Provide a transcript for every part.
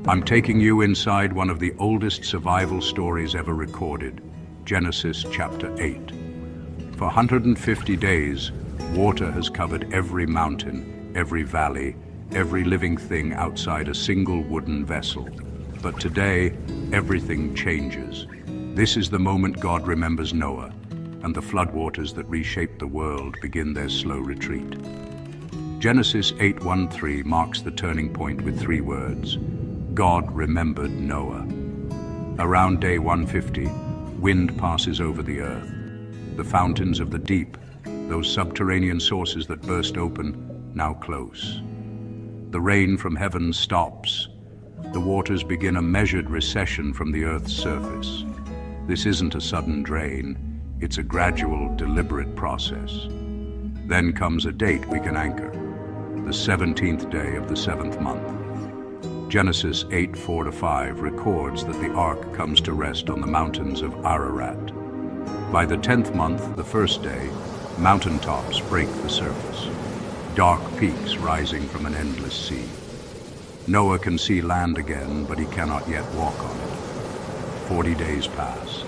I'm taking you inside one of the oldest survival stories ever recorded, Genesis chapter 8. For 150 days, water has covered every mountain, every valley, every living thing outside a single wooden vessel. But today, everything changes. This is the moment God remembers Noah, and the floodwaters that reshaped the world begin their slow retreat. Genesis 8:1-3 marks the turning point with 3 words: God remembered Noah. Around day 150, wind passes over the earth. The fountains of the deep, those subterranean sources that burst open, now close. The rain from heaven stops. The waters begin a measured recession from the earth's surface. This isn't a sudden drain, it's a gradual, deliberate process. Then comes a date we can anchor, the 17th day of the 7th month. Genesis 8:4-5 records that the ark comes to rest on the mountains of Ararat. By the 10th month, the first day, mountaintops break the surface, dark peaks rising from an endless sea. Noah can see land again, but he cannot yet walk on it. 40 days pass.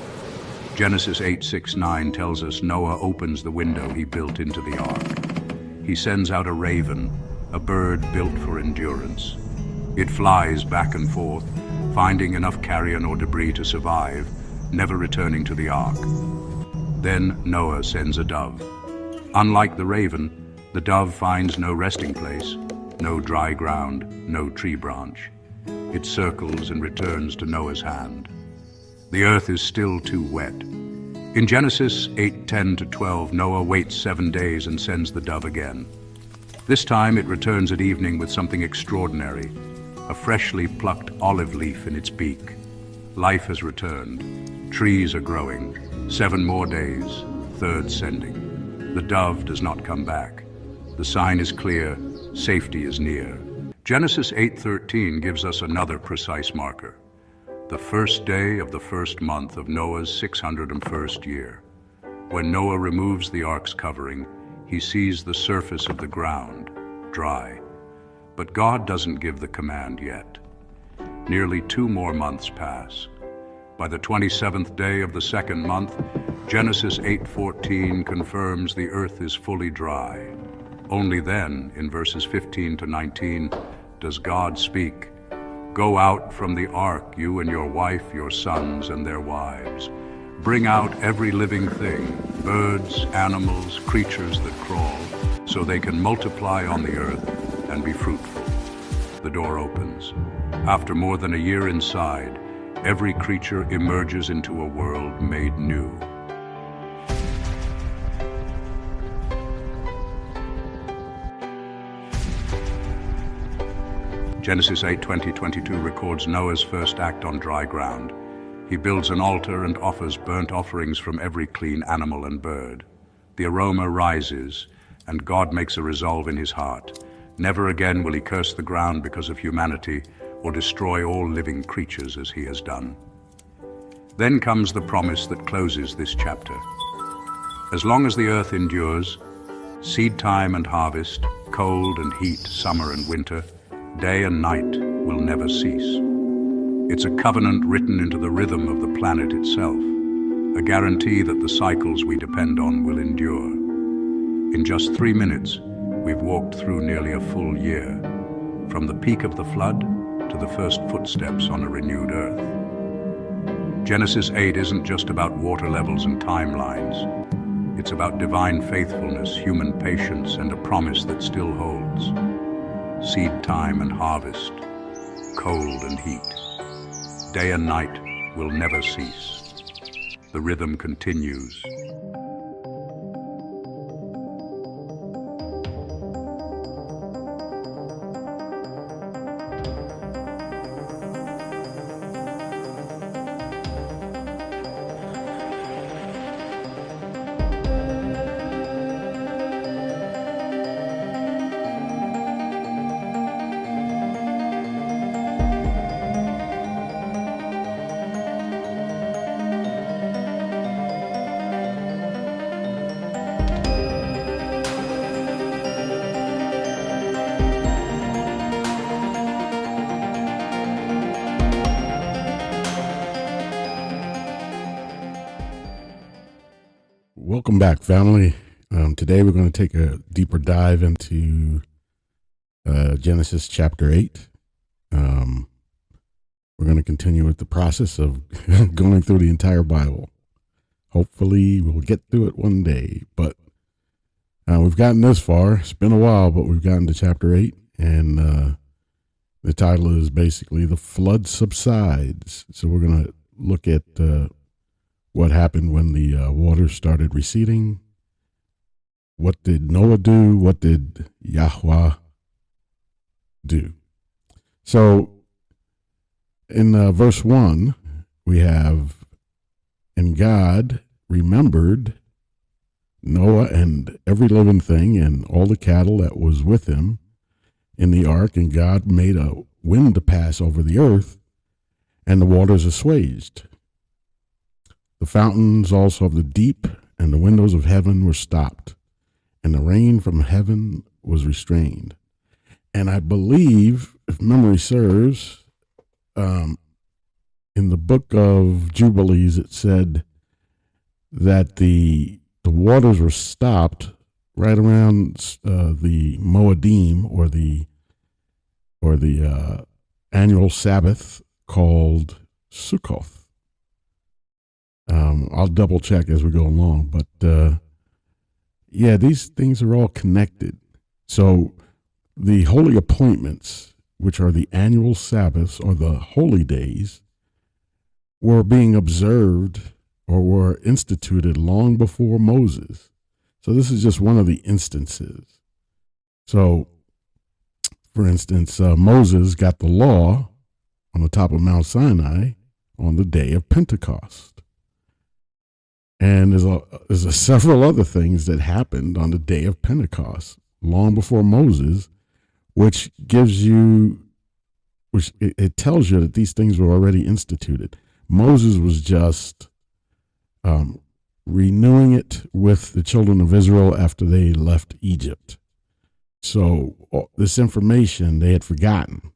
Genesis 8:6-9 tells us Noah opens the window he built into the ark. He sends out a raven, a bird built for endurance. It flies back and forth, finding enough carrion or debris to survive, never returning to the ark. Then Noah sends a dove. Unlike the raven, the dove finds no resting place, no dry ground, no tree branch. It circles and returns to Noah's hand. The earth is still too wet. In Genesis 8:10-12, Noah waits 7 days and sends the dove again. This time it returns at evening with something extraordinary, a freshly plucked olive leaf in its beak. Life has returned. Trees are growing. 7 more days, third sending. The dove does not come back. The sign is clear, safety is near. Genesis 8:13 gives us another precise marker. The first day of the first month of Noah's 601st year. When Noah removes the ark's covering, he sees the surface of the ground, dry. But God doesn't give the command yet. Nearly 2 more months pass. By the 27th day of the 2nd month, Genesis 8:14 confirms the earth is fully dry. Only then, in verses 15-19, does God speak, "Go out from the ark, you and your wife, your sons, and their wives. Bring out every living thing, birds, animals, creatures that crawl, so they can multiply on the earth and be fruitful." The door opens. After more than a year inside, every creature emerges into a world made new. Genesis 8:20-22 records Noah's first act on dry ground. He builds an altar and offers burnt offerings from every clean animal and bird. The aroma rises, and God makes a resolve in his heart. Never again will he curse the ground because of humanity or destroy all living creatures as he has done. Then comes the promise that closes this chapter. As long as the earth endures, seed time and harvest, cold and heat, summer and winter, day and night will never cease. It's a covenant written into the rhythm of the planet itself, a guarantee that the cycles we depend on will endure. In just 3 minutes, we've walked through nearly a full year, from the peak of the flood to the first footsteps on a renewed earth. Genesis 8 isn't just about water levels and timelines. It's about divine faithfulness, human patience, and a promise that still holds. Seed time and harvest, cold and heat. Day and night will never cease. The rhythm continues. Welcome back, family. Today we're going to take a deeper dive into Genesis chapter 8. We're going to continue with the process of going through the entire Bible. Hopefully we'll get through it one day, but we've gotten this far. It's been a while, but we've gotten to chapter 8, and the title is basically The Flood Subsides. So we're going to look at what happened when the waters started receding. What did Noah do? What did Yahweh do? So in verse 1, we have, and God remembered Noah and every living thing and all the cattle that was with him in the ark, and God made a wind to pass over the earth, and the waters assuaged. The fountains also of the deep and the windows of heaven were stopped, and the rain from heaven was restrained. And I believe, if memory serves, in the book of Jubilees, it said that the waters were stopped right around the Moedim, or the annual Sabbath called Sukkoth. I'll double check as we go along, but yeah, these things are all connected. So the holy appointments, which are the annual Sabbaths or the holy days, were being observed or were instituted long before Moses. So this is just one of the instances. So, for instance, Moses got the law on the top of Mount Sinai on the day of Pentecost. And there's several other things that happened on the day of Pentecost, long before Moses, which gives you, it tells you that these things were already instituted. Moses was just renewing it with the children of Israel after they left Egypt. So this information they had forgotten,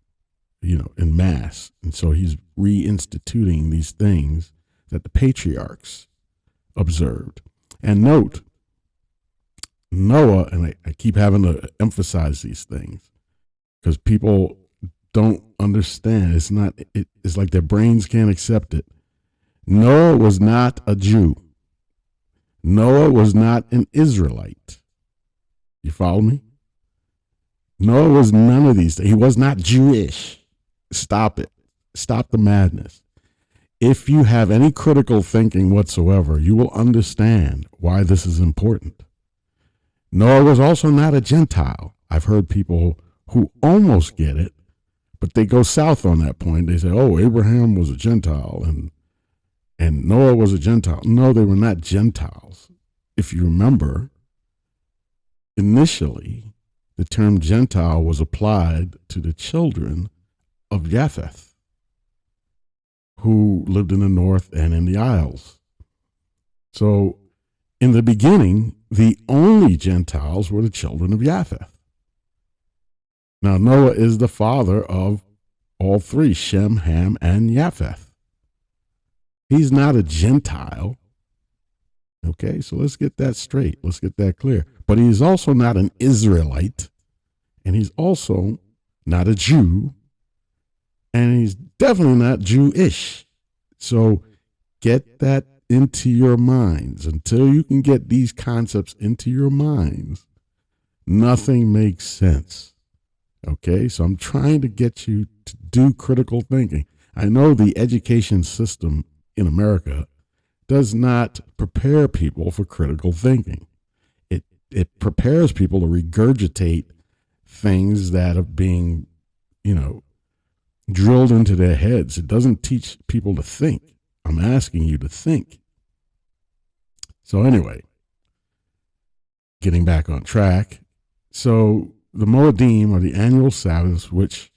en masse. And so he's reinstituting these things that the patriarchs observed. And note, Noah, and I keep having to emphasize these things because people don't understand. It's like their brains can't accept it. Noah was not a Jew. Noah was not an Israelite. You follow me? Noah was none of these things. He was not Jewish. Stop it. Stop the madness. If you have any critical thinking whatsoever, you will understand why this is important. Noah was also not a Gentile. I've heard people who almost get it, but they go south on that point. They say, oh, Abraham was a Gentile and Noah was a Gentile. No, they were not Gentiles. If you remember, initially, the term Gentile was applied to the children of Japheth, who lived in the north and in the Isles. So in the beginning, the only Gentiles were the children of Japheth. Now, Noah is the father of all three, Shem, Ham, and Japheth. He's not a Gentile. Okay, so let's get that straight. Let's get that clear. But he's also not an Israelite, and he's also not a Jew, and he's definitely not Jewish. So get that into your minds. Until you can get these concepts into your minds, nothing makes sense. Okay, so I'm trying to get you to do critical thinking. I know the education system in America does not prepare people for critical thinking. It prepares people to regurgitate things that are being, drilled into their heads. It doesn't teach people to think. I'm asking you to think. So anyway, getting back on track. So the Moedim, or the annual Sabbaths, which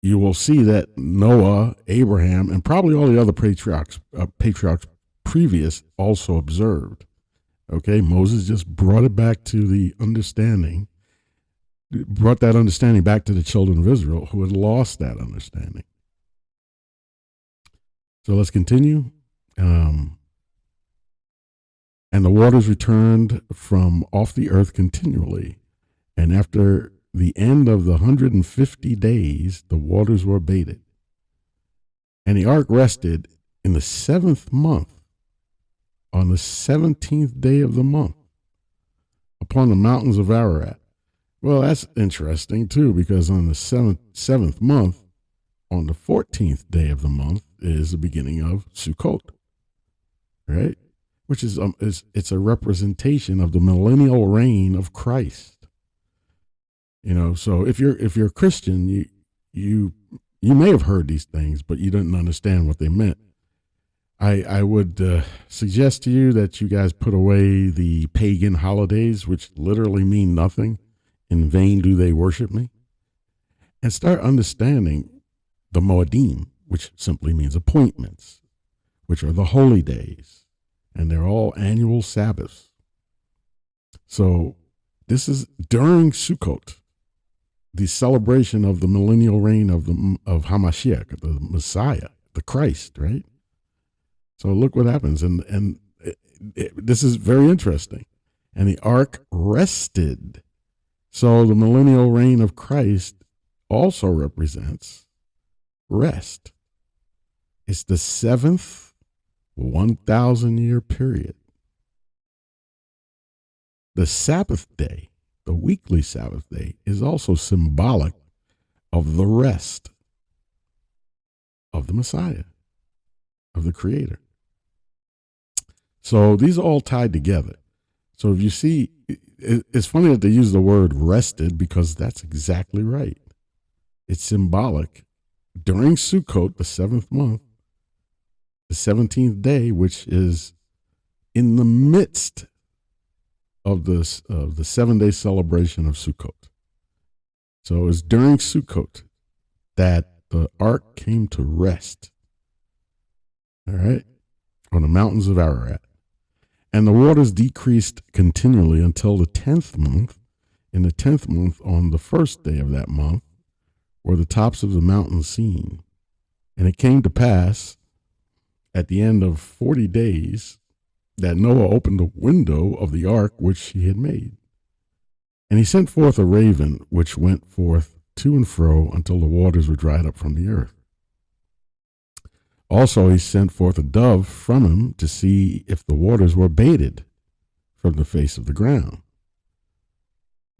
you will see that Noah, Abraham, and probably all the other patriarchs previous also observed. Okay, Moses just brought it back to the understanding, brought that understanding back to the children of Israel who had lost that understanding. So let's continue. And the waters returned from off the earth continually. And after the end of the 150 days, the waters were abated. And the ark rested in the 7th month, on the 17th day of the month, upon the mountains of Ararat. Well, that's interesting too, because on the 7th month, on the 14th day of the month, is the beginning of Sukkot, right? Which is it's a representation of the millennial reign of Christ. You know, so if you're a Christian, you may have heard these things, but you didn't understand what they meant. I would suggest to you that you guys put away the pagan holidays, which literally mean nothing. In vain do they worship me. And start understanding the Moedim, which simply means appointments, which are the holy days. And they're all annual Sabbaths. So this is during Sukkot, the celebration of the millennial reign of Hamashiach, the Messiah, the Christ, right? So look what happens. And this is very interesting. And the ark rested. So the millennial reign of Christ also represents rest. It's the 7th 1,000-year period. The Sabbath day, the weekly Sabbath day, is also symbolic of the rest of the Messiah, of the Creator. So these are all tied together. So if you see, it's funny that they use the word rested, because that's exactly right. It's symbolic. During Sukkot, the 7th month, the 17th day, which is in the midst of the 7-day celebration of Sukkot. So it's during Sukkot that the ark came to rest, all right, on the mountains of Ararat. And the waters decreased continually until the 10th month. In the 10th month, on the first day of that month, were the tops of the mountains seen. And it came to pass at the end of 40 days that Noah opened the window of the ark which he had made. And he sent forth a raven, which went forth to and fro until the waters were dried up from the earth. Also he sent forth a dove from him to see if the waters were abated from the face of the ground.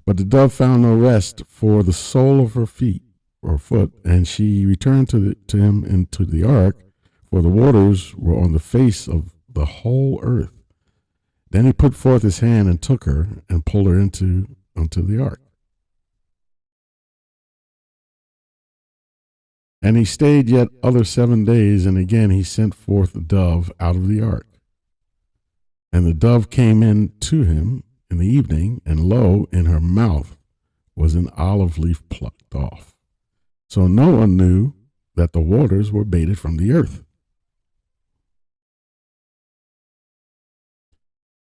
But the dove found no rest for the sole of her feet or foot, and she returned to him into the ark, for the waters were on the face of the whole earth. Then he put forth his hand and took her and pulled her unto the ark. And he stayed yet other 7 days, and again he sent forth the dove out of the ark. And the dove came in to him in the evening, and lo, in her mouth was an olive leaf plucked off. So Noah knew that the waters were abated from the earth.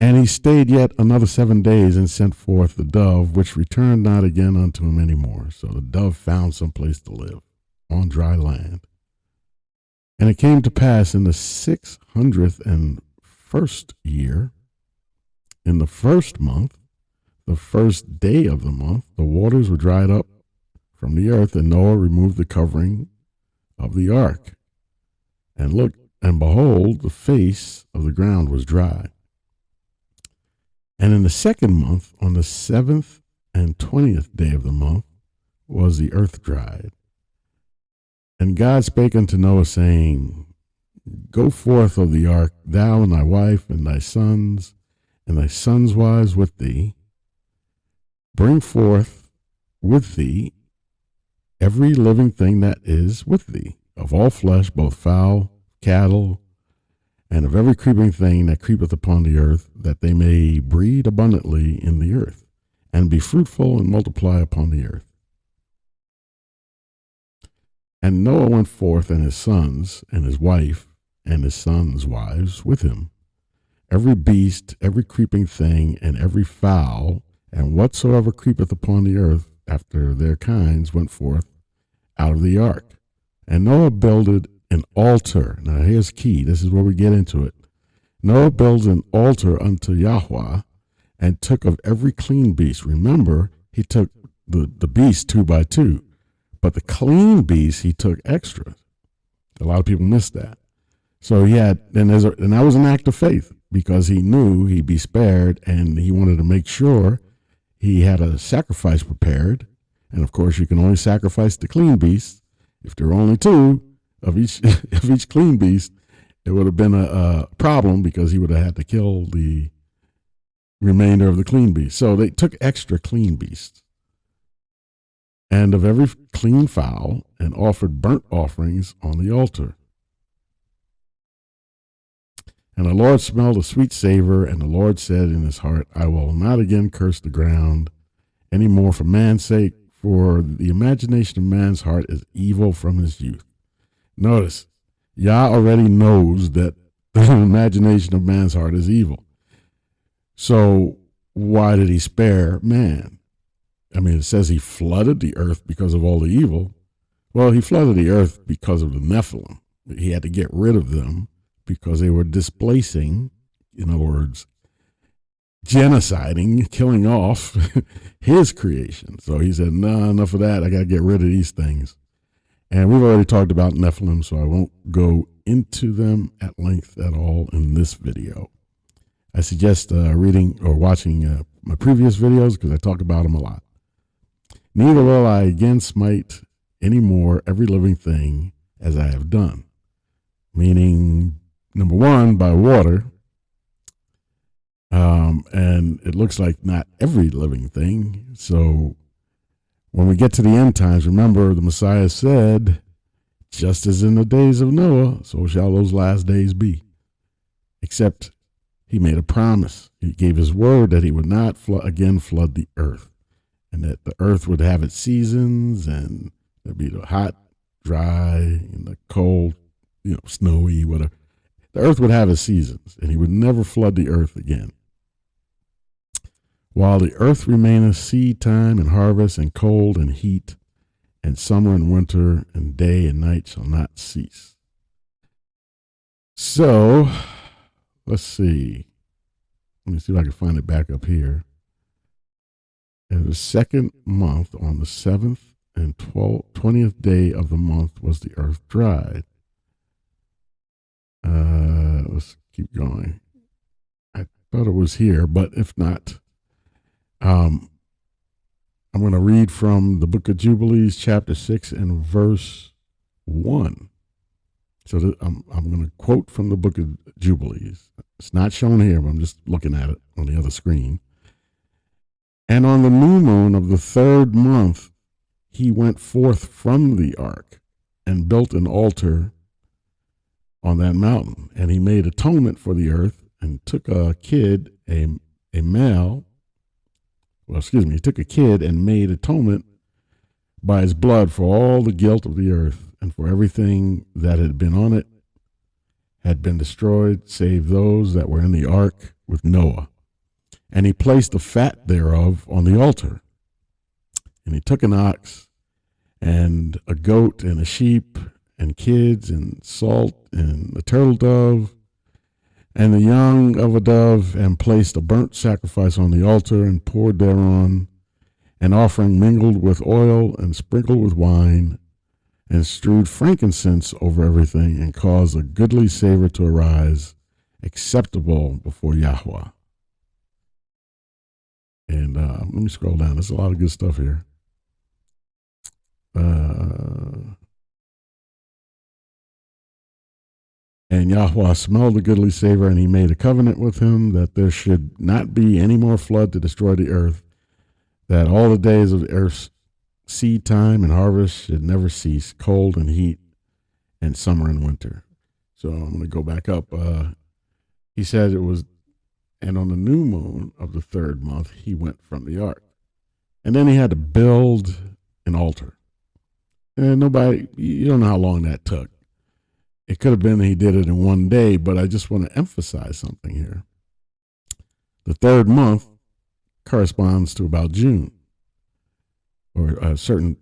And he stayed yet another 7 days, and sent forth the dove, which returned not again unto him any more. So the dove found some place to live on dry land. And it came to pass in the 601st year, in the 1st month, the 1st day of the month, the waters were dried up from the earth, and Noah removed the covering of the ark. And look, and behold, the face of the ground was dry. And in the 2nd month, on the 7th and 20th day of the month, was the earth dried. And God spake unto Noah, saying, Go forth of the ark, thou and thy wife, and thy sons wives with thee. Bring forth with thee every living thing that is with thee, of all flesh, both fowl, cattle, and of every creeping thing that creepeth upon the earth, that they may breed abundantly in the earth, and be fruitful and multiply upon the earth. And Noah went forth, and his sons, and his wife, and his sons' wives with him. Every beast, every creeping thing, and every fowl, and whatsoever creepeth upon the earth after their kinds went forth out of the ark. And Noah builded an altar. Now here's key. This is where we get into it. Noah builds an altar unto Yahweh and took of every clean beast. Remember, he took the beast 2 by 2, but the clean beast he took extra. A lot of people miss that. So he had, and that was an act of faith because he knew he'd be spared, and he wanted to make sure he had a sacrifice prepared. And of course, you can only sacrifice the clean beast. If there were only 2 of each of each clean beast, it would have been a problem because he would have had to kill the remainder of the clean beast. So they took extra clean beasts and of every clean fowl and offered burnt offerings on the altar. And the Lord smelled a sweet savor, and the Lord said in his heart, I will not again curse the ground any more for man's sake, for the imagination of man's heart is evil from his youth. Notice, Yah already knows that the imagination of man's heart is evil. So why did he spare man? I mean, it says he flooded the earth because of all the evil. Well, he flooded the earth because of the Nephilim. He had to get rid of them because they were displacing, in other words, genociding, killing off his creation. So he said, no, enough of that. I got to get rid of these things. And we've already talked about Nephilim, so I won't go into them at length at all in this video. I suggest reading or watching my previous videos because I talk about them a lot. Neither will I again smite any more every living thing as I have done. Meaning, number one, by water. And it looks like not every living thing. So when we get to the end times, remember the Messiah said, just as in the days of Noah, so shall those last days be. Except he made a promise. He gave his word that he would not again flood the earth, and that the earth would have its seasons, and there'd be the hot, dry, and the cold, snowy, whatever. The earth would have its seasons, and he would never flood the earth again. While the earth remaineth, seed time and harvest, and cold and heat, and summer and winter, and day and night shall not cease. So, let's see. Let me see if I can find it back up here. In the second month, on the 7th and 20th day of the month, was the earth dried. Let's keep going. I thought it was here, but if not, I'm going to read from the book of Jubilees, chapter 6 and verse 1. So I'm going to quote from the book of Jubilees. It's not shown here, but I'm just looking at it on the other screen. And on the new moon of the 3rd month, he went forth from the ark and built an altar on that mountain. And he made atonement for the earth and took a kid, he took a kid and made atonement by his blood for all the guilt of the earth, and for everything that had been on it had been destroyed, save those that were in the ark with Noah. And he placed the fat thereof on the altar. And he took an ox and a goat and a sheep and kids and salt and a turtle dove and the young of a dove, and placed a burnt sacrifice on the altar, and poured thereon an offering mingled with oil and sprinkled with wine, and strewed frankincense over everything, and caused a goodly savor to arise, acceptable before Yahweh. And let me scroll down. There's a lot of good stuff here. And Yahweh smelled the goodly savor, and he made a covenant with him that there should not be any more flood to destroy the earth, that all the days of the earth's seed time and harvest should never cease, cold and heat, and summer and winter. So I'm going to go back up. He said it was, and on the new moon of the 3rd month, he went from the ark. And then he had to build an altar. And you don't know how long that took. It could have been that he did it in one day, but I just want to emphasize something here. The 3rd month corresponds to about June, or a certain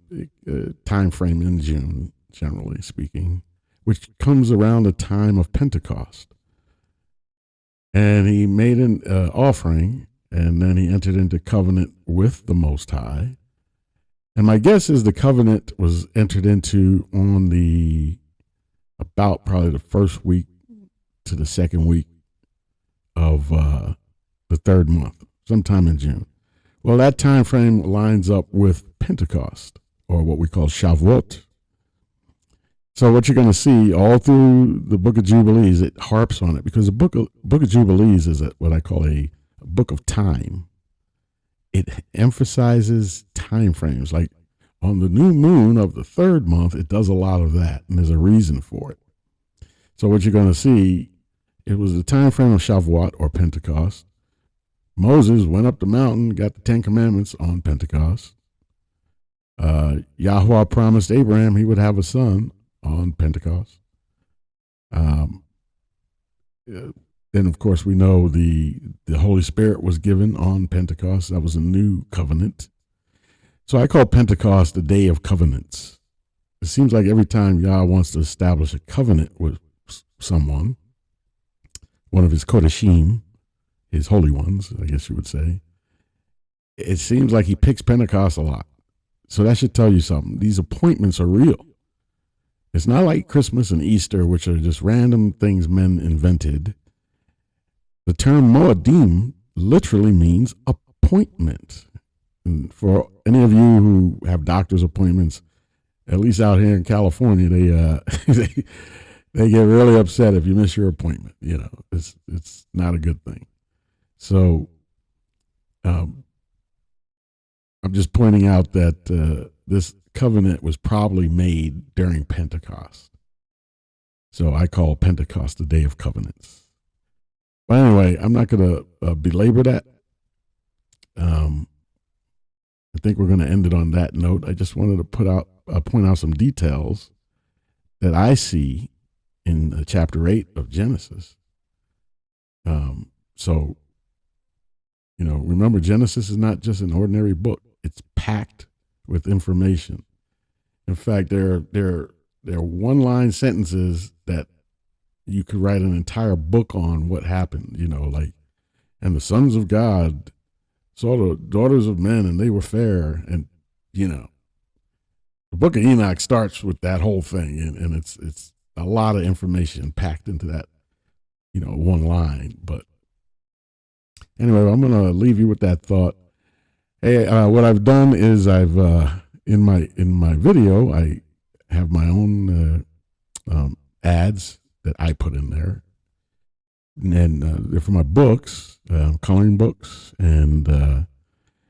time frame in June, generally speaking, which comes around the time of Pentecost. And he made an offering, and then he entered into covenant with the Most High. And my guess is the covenant was entered into on about probably the first week to the second week of the third month, sometime in June. Well, that time frame lines up with Pentecost, or what we call Shavuot. So what you're going to see all through the Book of Jubilees, it harps on it, because the Book of Jubilees is what I call a book of time. It emphasizes time frames. Like on the new moon of the third month, it does a lot of that, and there's a reason for it. So what you're going to see, it was the time frame of Shavuot or Pentecost. Moses went up the mountain, got the Ten Commandments on Pentecost. Yahweh promised Abraham he would have a son on Pentecost. Then, of course, we know the Holy Spirit was given on Pentecost. That was a new covenant. So I call Pentecost the Day of Covenants. It seems like every time Yah wants to establish a covenant with someone, one of his Kodashim, his holy ones, I guess you would say, it seems like he picks Pentecost a lot. So that should tell you something. These appointments are real. It's not like Christmas and Easter, which are just random things men invented. The term Moedim literally means appointment. And for any of you who have doctor's appointments, at least out here in California, they get really upset if you miss your appointment. You know, it's not a good thing. So I'm just pointing out that this covenant was probably made during Pentecost. So I call Pentecost the Day of Covenants. But anyway, I'm not going to belabor that. I think we're going to end it on that note. I just wanted to point out some details that I see in chapter 8 of Genesis. So, you know, remember, Genesis is not just an ordinary book. It's packed with information. In fact, there are one-line sentences that you could write an entire book on what happened, you know, like, and the sons of God saw the daughters of men and they were fair. And, you know, the book of Enoch starts with that whole thing. And it's a lot of information packed into that, you know, one line. But anyway, I'm going to leave you with that thought. Hey, what I've done is I've, in my video, I have my own ads that I put in there. And they're for my books, coloring books, and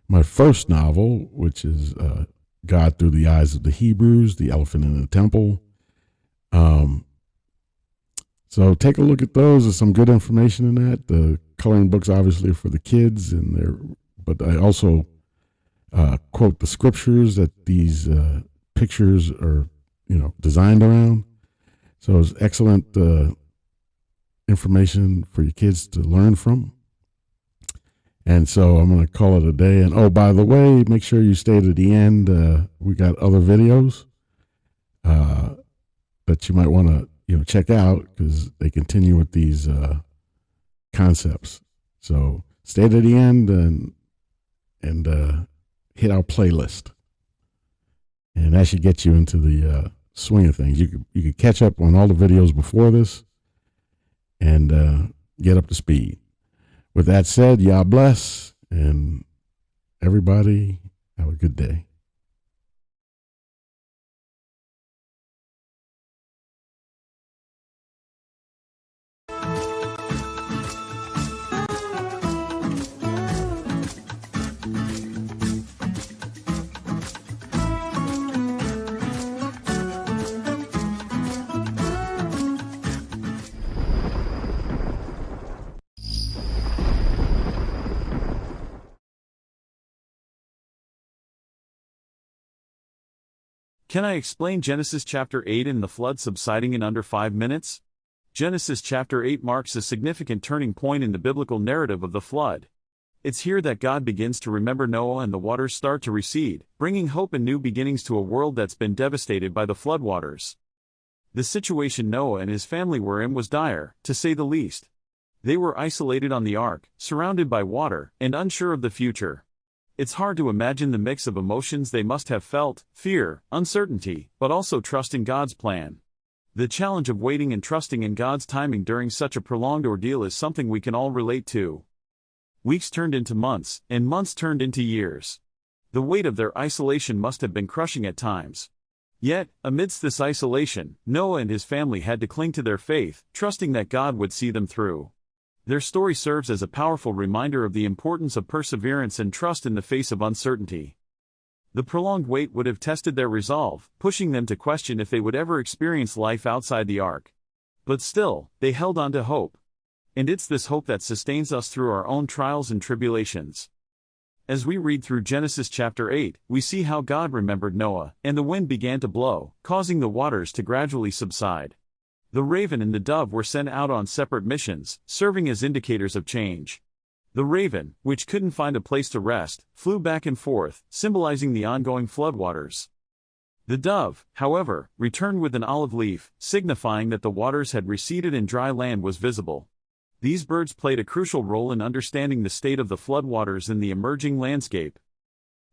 my first novel, which is God Through the Eyes of the Hebrews, The Elephant in the Temple. So take a look at those. There's some good information in that. The coloring books, obviously, are for the kids, but I also quote the scriptures that these pictures are, you know, designed around. So it's excellent information for your kids to learn from. And so I'm going to call it a day. And oh, by the way, make sure you stay to the end. We got other videos that you might want to, you know, check out, because they continue with these concepts. So stay to the end and hit our playlist, and that should get you into the swing of things. You could catch up on all the videos before this and get up to speed. With that said, Yah bless, and everybody have a good day. Can I explain Genesis chapter 8 and the flood subsiding in under 5 minutes? Genesis chapter 8 marks a significant turning point in the biblical narrative of the flood. It's here that God begins to remember Noah and the waters start to recede, bringing hope and new beginnings to a world that's been devastated by the floodwaters. The situation Noah and his family were in was dire, to say the least. They were isolated on the ark, surrounded by water, and unsure of the future. It's hard to imagine the mix of emotions they must have felt: fear, uncertainty, but also trust in God's plan. The challenge of waiting and trusting in God's timing during such a prolonged ordeal is something we can all relate to. Weeks turned into months, and months turned into years. The weight of their isolation must have been crushing at times. Yet, amidst this isolation, Noah and his family had to cling to their faith, trusting that God would see them through. Their story serves as a powerful reminder of the importance of perseverance and trust in the face of uncertainty. The prolonged wait would have tested their resolve, pushing them to question if they would ever experience life outside the ark. But still, they held on to hope. And it's this hope that sustains us through our own trials and tribulations. As we read through Genesis chapter 8, we see how God remembered Noah, and the wind began to blow, causing the waters to gradually subside. The raven and the dove were sent out on separate missions, serving as indicators of change. The raven, which couldn't find a place to rest, flew back and forth, symbolizing the ongoing floodwaters. The dove, however, returned with an olive leaf, signifying that the waters had receded and dry land was visible. These birds played a crucial role in understanding the state of the floodwaters in the emerging landscape.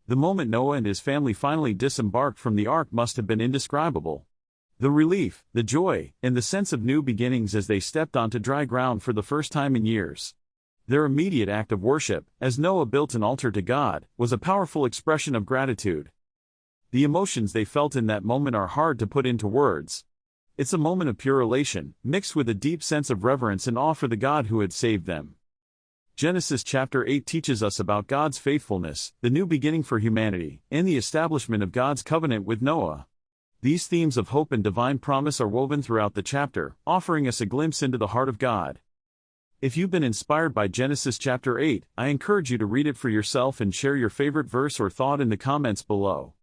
The moment Noah and his family finally disembarked from the ark must have been indescribable. The relief, the joy, and the sense of new beginnings as they stepped onto dry ground for the first time in years. Their immediate act of worship, as Noah built an altar to God, was a powerful expression of gratitude. The emotions they felt in that moment are hard to put into words. It's a moment of pure elation, mixed with a deep sense of reverence and awe for the God who had saved them. Genesis chapter 8 teaches us about God's faithfulness, the new beginning for humanity, and the establishment of God's covenant with Noah. These themes of hope and divine promise are woven throughout the chapter, offering us a glimpse into the heart of God. If you've been inspired by Genesis chapter 8, I encourage you to read it for yourself and share your favorite verse or thought in the comments below.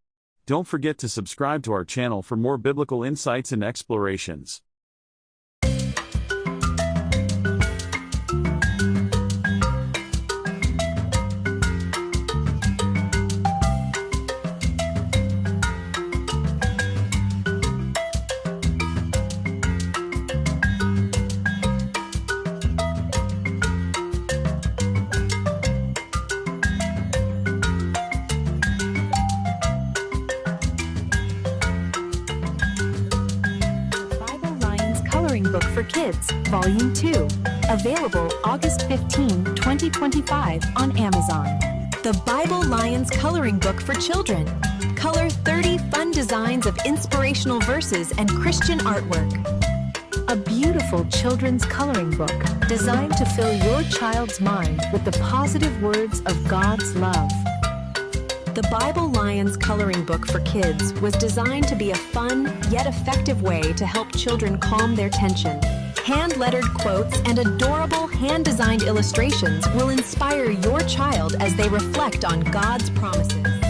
Don't forget to subscribe to our channel for more biblical insights and explorations. Book for Kids, Volume 2. Available August 15, 2025 on Amazon. The Bible Lions Coloring Book for Children. Color 30 fun designs of inspirational verses and Christian artwork. A beautiful children's coloring book designed to fill your child's mind with the positive words of God's love. The Bible Lions Coloring Book for Kids was designed to be a fun, yet effective way to help children calm their tension. Hand-lettered quotes and adorable hand-designed illustrations will inspire your child as they reflect on God's promises.